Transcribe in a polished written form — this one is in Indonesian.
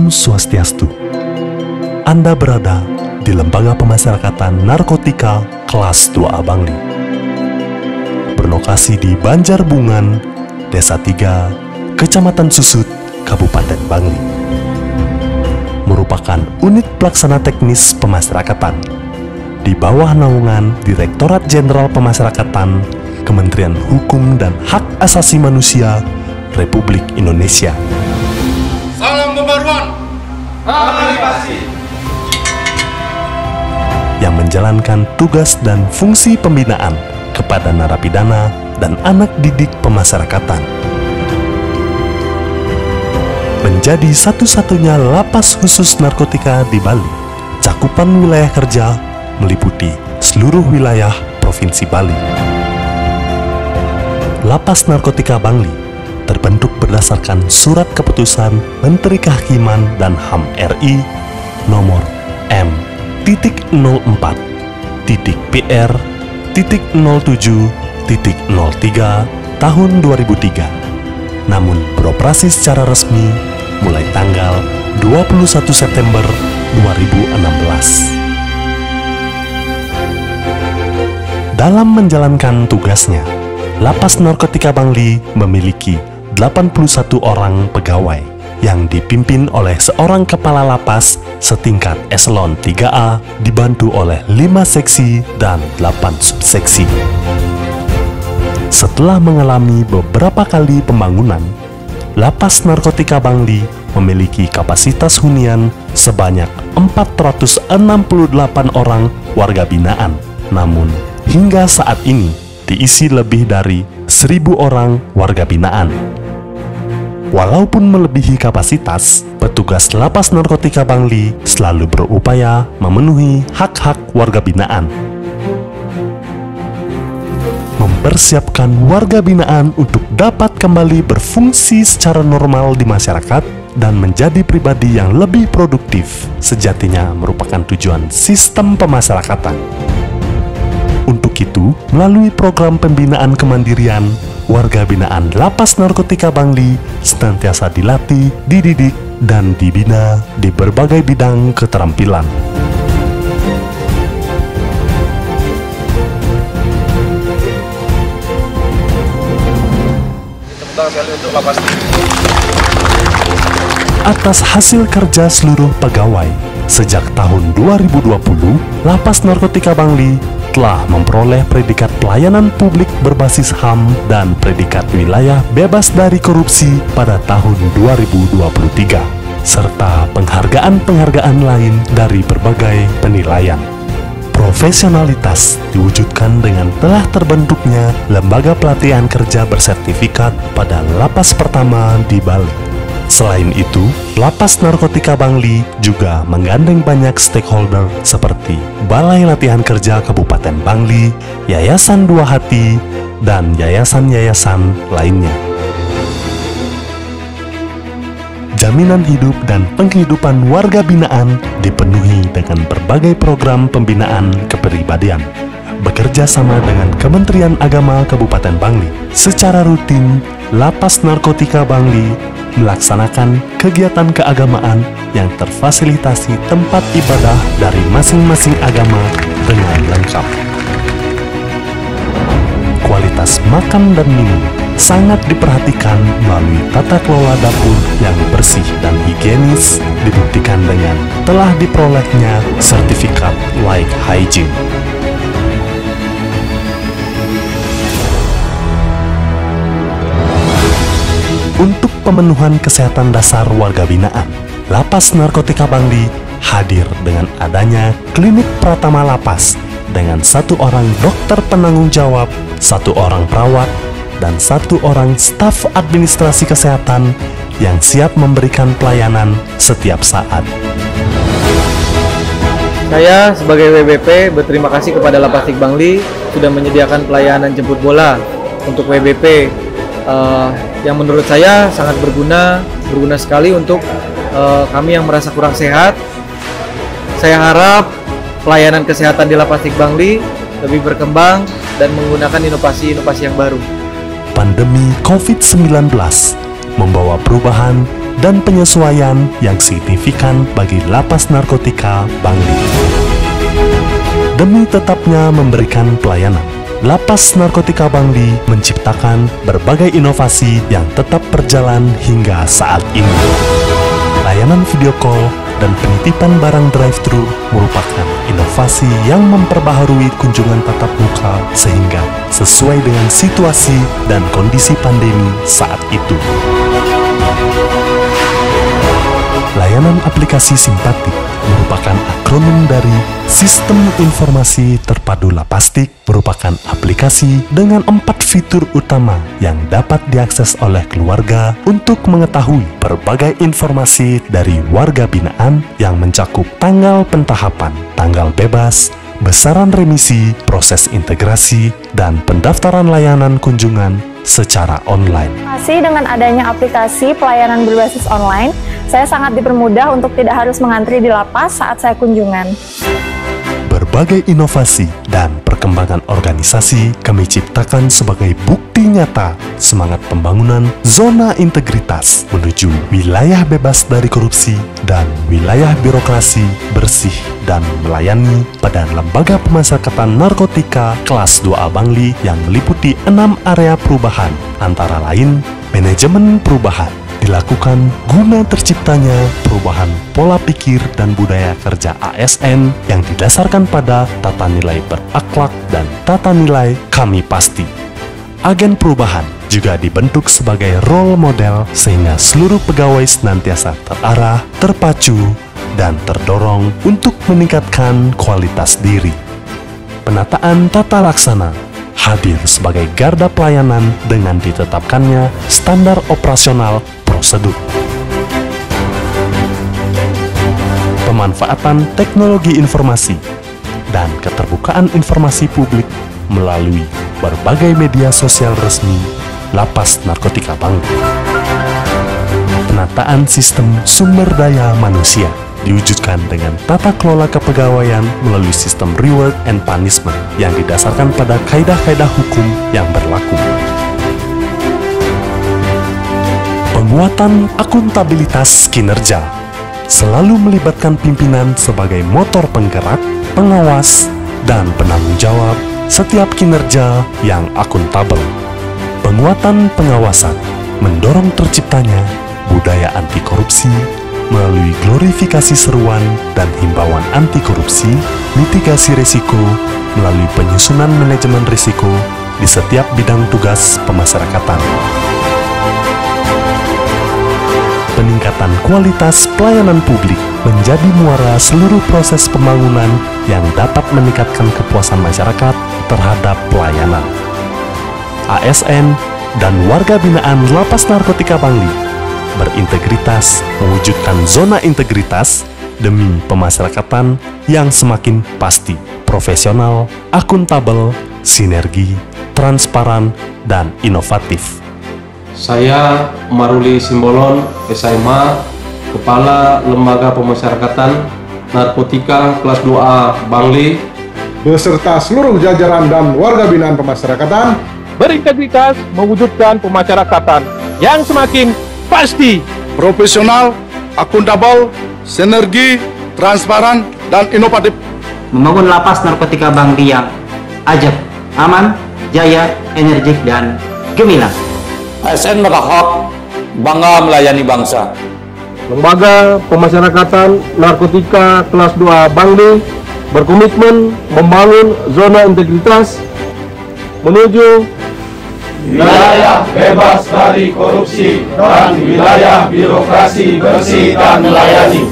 Om Swastiastu. Anda berada di Lembaga Pemasyarakatan Narkotika Kelas 2A Bangli. Berlokasi di Banjarbungan, Desa 3, Kecamatan Susut, Kabupaten Bangli. Merupakan unit pelaksana teknis pemasyarakatan di bawah naungan Direktorat Jenderal Pemasyarakatan, Kementerian Hukum dan Hak Asasi Manusia Republik Indonesia. Salam pembaruan. Aktivasi. Yang menjalankan tugas dan fungsi pembinaan kepada narapidana dan anak didik pemasyarakatan. Menjadi satu-satunya lapas khusus narkotika di Bali, cakupan wilayah kerja meliputi seluruh wilayah Provinsi Bali. Lapas Narkotika Bangli terbentuk berdasarkan Surat Keputusan Menteri Kehakiman dan HAM RI nomor M.PR.07.03 tahun 2003, namun beroperasi secara resmi mulai tanggal 21 September 2016. Dalam menjalankan tugasnya, Lapas Narkotika Bangli memiliki 81 orang pegawai yang dipimpin oleh seorang kepala lapas setingkat eselon 3A dibantu oleh 5 seksi dan 8 subseksi. Setelah mengalami beberapa kali pembangunan, Lapas Narkotika Bangli memiliki kapasitas hunian sebanyak 468 orang warga binaan. Namun, hingga saat ini diisi lebih dari 1.000 orang warga binaan. Walaupun melebihi kapasitas, petugas Lapas Narkotika Bangli selalu berupaya memenuhi hak-hak warga binaan. Mempersiapkan warga binaan untuk dapat kembali berfungsi secara normal di masyarakat dan menjadi pribadi yang lebih produktif sejatinya merupakan tujuan sistem pemasyarakatan. Untuk itu, melalui program pembinaan kemandirian, warga binaan Lapas Narkotika Bangli senantiasa dilatih, dididik, dan dibina di berbagai bidang keterampilan. Atas hasil kerja seluruh pegawai, sejak tahun 2020, Lapas Narkotika Bangli telah memperoleh predikat pelayanan publik berbasis HAM dan predikat wilayah bebas dari korupsi pada tahun 2023, serta penghargaan-penghargaan lain dari berbagai penilaian. Profesionalitas diwujudkan dengan telah terbentuknya Lembaga Pelatihan Kerja Bersertifikat pada lapas pertama di Bali. Selain itu, Lapas Narkotika Bangli juga menggandeng banyak stakeholder seperti Balai Latihan Kerja Kabupaten Bangli, Yayasan Dua Hati, dan yayasan-yayasan lainnya. Jaminan hidup dan penghidupan warga binaan dipenuhi dengan berbagai program pembinaan kepribadian. Bekerja sama dengan Kementerian Agama Kabupaten Bangli, secara rutin Lapas Narkotika Bangli melaksanakan kegiatan keagamaan yang terfasilitasi tempat ibadah dari masing-masing agama dengan lengkap. Kualitas makan dan minum sangat diperhatikan melalui tata kelola dapur yang bersih dan higienis, dibuktikan dengan telah diperolehnya sertifikat Like Hygiene. Untuk pemenuhan kesehatan dasar warga binaan, Lapas Narkotika Bangli hadir dengan adanya klinik Pratama Lapas dengan 1 orang dokter penanggung jawab, 1 orang perawat, dan 1 orang staf administrasi kesehatan yang siap memberikan pelayanan setiap saat. Saya sebagai WBP berterima kasih kepada Lapas Bangli sudah menyediakan pelayanan jemput bola untuk WBP. Yang menurut saya sangat berguna sekali untuk kami yang merasa kurang sehat. Saya harap pelayanan kesehatan di Lapas Bangli lebih berkembang dan menggunakan inovasi-inovasi yang baru. Pandemi COVID-19 membawa perubahan dan penyesuaian yang signifikan bagi Lapas Narkotika Bangli. Demi tetapnya memberikan pelayanan, Lapas Narkotika Bangli menciptakan berbagai inovasi yang tetap berjalan hingga saat ini. Layanan video call dan penitipan barang drive-thru merupakan inovasi yang memperbaharui kunjungan tatap muka sehingga sesuai dengan situasi dan kondisi pandemi saat itu. Layanan aplikasi Simpatik merupakan akronim dari Sistem Informasi Terpadu Lapastik, merupakan aplikasi dengan 4 fitur utama yang dapat diakses oleh keluarga untuk mengetahui berbagai informasi dari warga binaan yang mencakup tanggal pentahapan, tanggal bebas, besaran remisi, proses integrasi, dan pendaftaran layanan kunjungan secara online. Masih dengan adanya aplikasi pelayanan berbasis online, saya sangat dipermudah untuk tidak harus mengantri di lapas saat saya kunjungan. Berbagai inovasi dan perkembangan organisasi kami ciptakan sebagai bukti nyata semangat pembangunan zona integritas menuju wilayah bebas dari korupsi dan wilayah birokrasi bersih dan melayani pada Lembaga Pemasyarakatan Narkotika kelas 2A Bangli yang meliputi 6 area perubahan, antara lain manajemen perubahan, dilakukan guna terciptanya perubahan pola pikir dan budaya kerja ASN yang didasarkan pada tata nilai berakhlak dan tata nilai kami pasti. Agen perubahan juga dibentuk sebagai role model sehingga seluruh pegawai senantiasa terarah, terpacu, dan terdorong untuk meningkatkan kualitas diri. Penataan tata laksana hadir sebagai garda pelayanan dengan ditetapkannya standar operasional prosedur. Pemanfaatan teknologi informasi dan keterbukaan informasi publik melalui berbagai media sosial resmi Lapas Narkotika Bangli. Penataan sistem sumber daya manusia diwujudkan dengan tata kelola kepegawaian melalui sistem reward and punishment yang didasarkan pada kaidah-kaidah hukum yang berlaku. Penguatan akuntabilitas kinerja selalu melibatkan pimpinan sebagai motor penggerak, pengawas, dan penanggung jawab setiap kinerja yang akuntabel. Penguatan pengawasan mendorong terciptanya budaya anti korupsi melalui glorifikasi seruan dan himbauan anti korupsi, mitigasi risiko melalui penyusunan manajemen risiko di setiap bidang tugas pemasyarakatan. Peningkatan kualitas pelayanan publik menjadi muara seluruh proses pembangunan yang dapat meningkatkan kepuasan masyarakat terhadap pelayanan. ASN dan warga binaan Lapas Narkotika Bangli berintegritas mewujudkan zona integritas demi pemasyarakatan yang semakin pasti, profesional, akuntabel, sinergi, transparan, dan inovatif. Saya Maruli Simbolon, SMA, Kepala Lembaga Pemasyarakatan Narkotika kelas 2A Bangli, beserta seluruh jajaran dan warga binaan pemasyarakatan berintegritas mewujudkan pemasyarakatan yang semakin pasti, profesional, akuntabel, sinergi, transparan, dan inovatif. Membangun Lapas Narkotika Bangli yang ajak, aman, jaya, energik, dan gemilang. ASN berhak bangga melayani bangsa. Lembaga Pemasyarakatan Narkotika kelas 2 Bangli berkomitmen membangun zona integritas menuju wilayah bebas dari korupsi dan wilayah birokrasi bersih dan melayani.